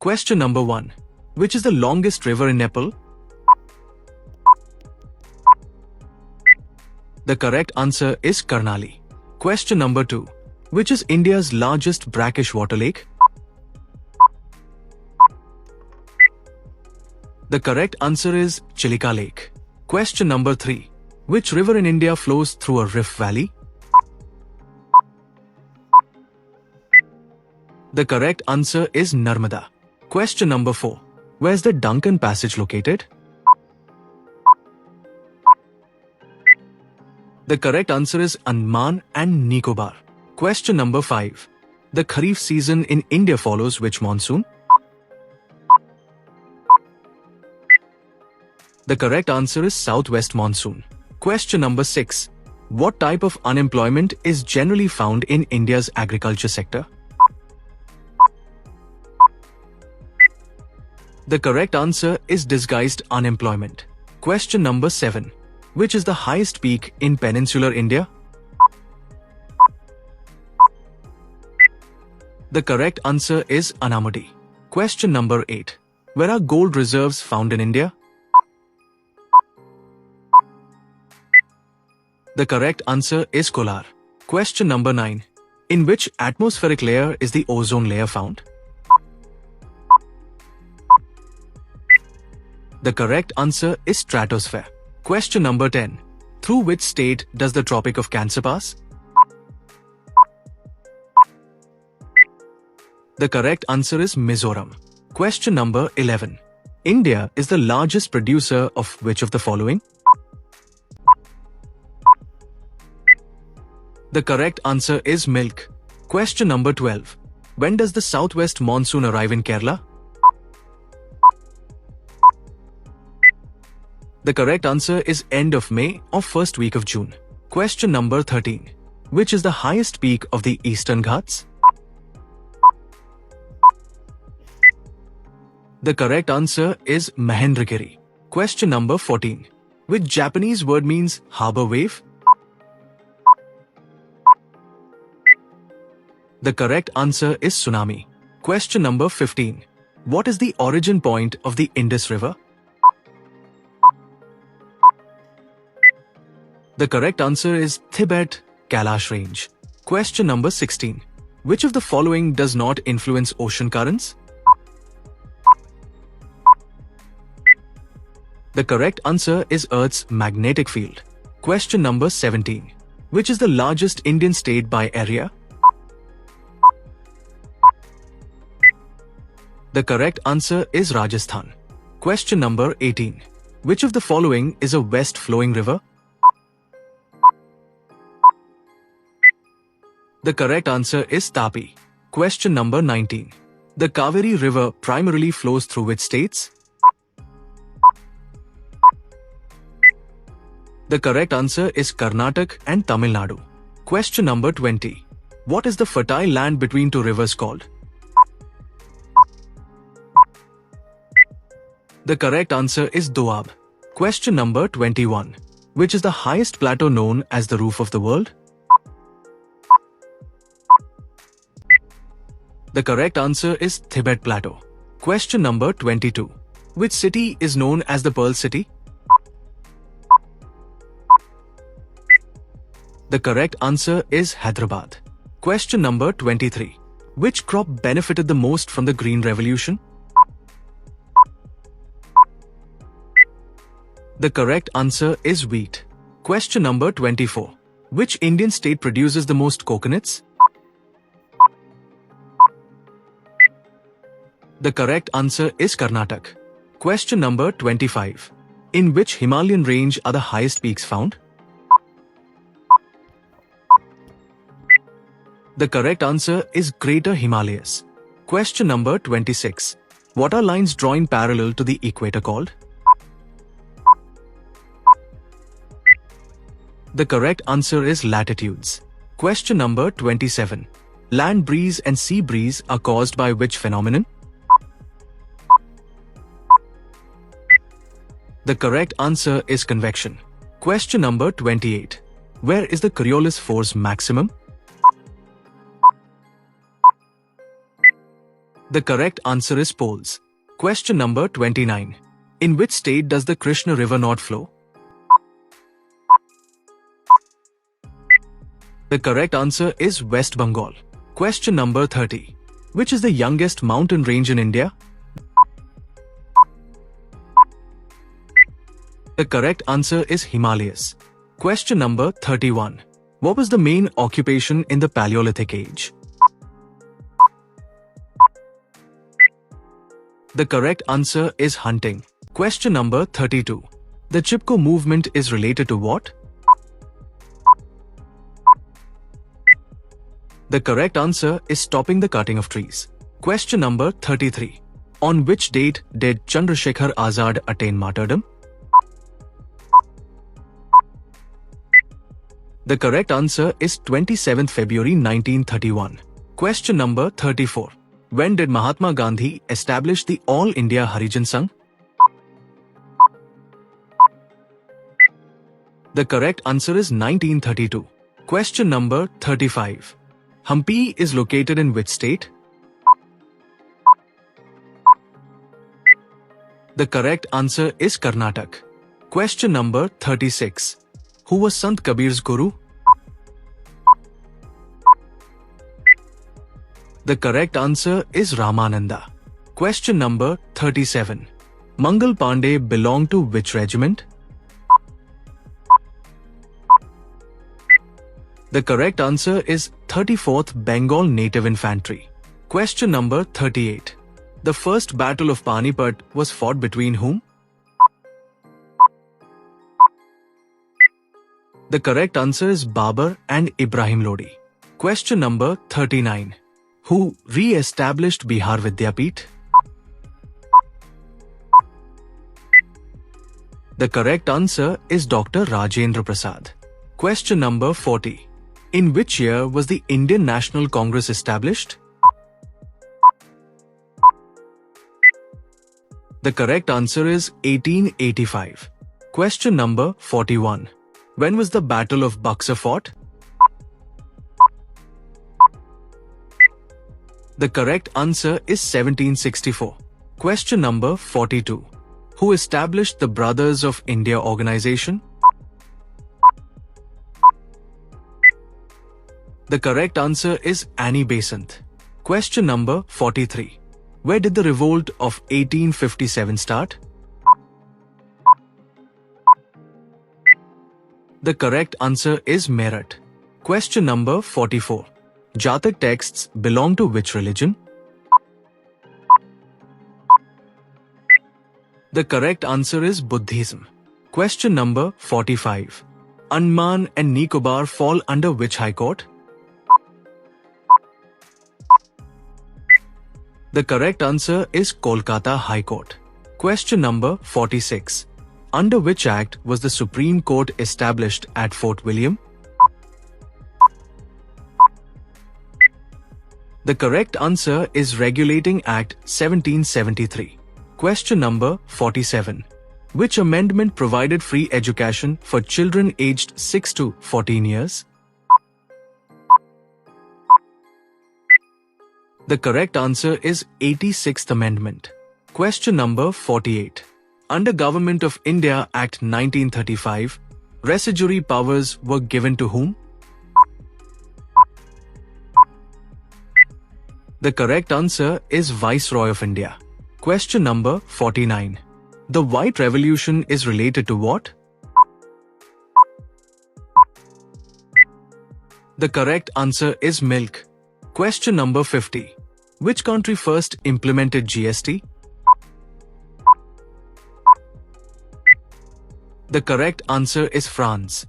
Question number 1. Which is the longest river in Nepal? The correct answer is Karnali. Question number 2. Which is India's largest brackish water lake? The correct answer is Chilika Lake. Question number 3. Which river in India flows through a rift valley? The correct answer is Narmada. Question number 4. Where's the Duncan Passage located? The correct answer is Andaman and Nicobar. Question number 5. The Kharif season in India follows which monsoon? The correct answer is southwest monsoon. Question number 6. What type of unemployment is generally found in India's agriculture sector? The correct answer is disguised unemployment. Question number 7. Which is the highest peak in peninsular India? The correct answer is Anamudi. Question number 8. Where are gold reserves found in India? The correct answer is Kolar. Question number 9. In which atmospheric layer is the ozone layer found? The correct answer is stratosphere. Question number 10. Through which state does the Tropic of Cancer pass? The correct answer is Mizoram. Question number 11. India is the largest producer of which of the following? The correct answer is milk. Question number 12. When does the southwest monsoon arrive in Kerala? The correct answer is end of May or first week of June. Question number 13. Which is the highest peak of the Eastern Ghats? The correct answer is Mahendragiri. Question number 14. Which Japanese word means harbor wave? The correct answer is tsunami. Question number 15. What is the origin point of the Indus River? The correct answer is Tibet Kailash Range. Question number 16. Which of the following does not influence ocean currents? The correct answer is Earth's magnetic field. Question number 17. Which is the largest Indian state by area? The correct answer is Rajasthan. Question number 18. Which of the following is a west-flowing river? The correct answer is Tapi. Question number 19. The Kaveri River primarily flows through which states? The correct answer is Karnataka and Tamil Nadu. Question number 20. What is the fertile land between two rivers called? The correct answer is Doab. Question number 21. Which is the highest plateau known as the roof of the world? The correct answer is Tibet Plateau. Question number 22. Which city is known as the Pearl City? The correct answer is Hyderabad. Question number 23. Which crop benefited the most from the Green Revolution? The correct answer is wheat. Question number 24. Which Indian state produces the most coconuts? The correct answer is Karnataka. Question number 25. In which Himalayan range are the highest peaks found? The correct answer is Greater Himalayas. Question number 26. What are lines drawing parallel to the equator called? The correct answer is latitudes. Question number 27. Land breeze and sea breeze are caused by which phenomenon? The correct answer is convection. Question number 28. Where is the Coriolis force maximum? The correct answer is Poles. Question number 29. In which state does the Krishna River not flow? The correct answer is West Bengal. Question number 30. Which is the youngest mountain range in India? The correct answer is Himalayas. Question number 31. What was the main occupation in the Paleolithic age? The correct answer is hunting. Question number 32. The Chipko movement is related to what? The correct answer is stopping the cutting of trees. Question number 33. On which date did Chandrasekhar Azad attain martyrdom? The correct answer is 27th February 1931. Question number 34. When did Mahatma Gandhi establish the All India Harijan Sangh? The correct answer is 1932. Question number 35. Hampi is located in which state? The correct answer is Karnataka. Question number 36. Who was Sant Kabir's guru? The correct answer is Ramananda. Question number 37. Mangal Pandey belonged to which regiment? The correct answer is 34th Bengal Native Infantry. Question number 38. The first battle of Panipat was fought between whom? The correct answer is Babur and Ibrahim Lodi. Question number 39. Who re-established Bihar Vidyapeeth? The correct answer is Dr. Rajendra Prasad. Question number 40. In which year was the Indian National Congress established? The correct answer is 1885. Question number 41. When was the Battle of Buxar fought? The correct answer is 1764. Question number 42. Who established the Brothers of India organization? The correct answer is Annie Besant. Question number 43. Where did the revolt of 1857 start? The correct answer is Meerut. Question number 44. Jatak texts belong to which religion? The correct answer is Buddhism. Question number 45. Andaman and Nicobar fall under which High Court? The correct answer is Kolkata High Court. Question number 46. Under which act was the Supreme Court established at Fort William? The correct answer is Regulating Act 1773. Question number 47. Which amendment provided free education for children aged 6 to 14 years? The correct answer is 86th Amendment. Question number 48. Under Government of India Act 1935, residuary powers were given to whom? The correct answer is Viceroy of India. Question number 49. The White Revolution is related to what? The correct answer is milk. Question number 50. Which country first implemented GST? The correct answer is France.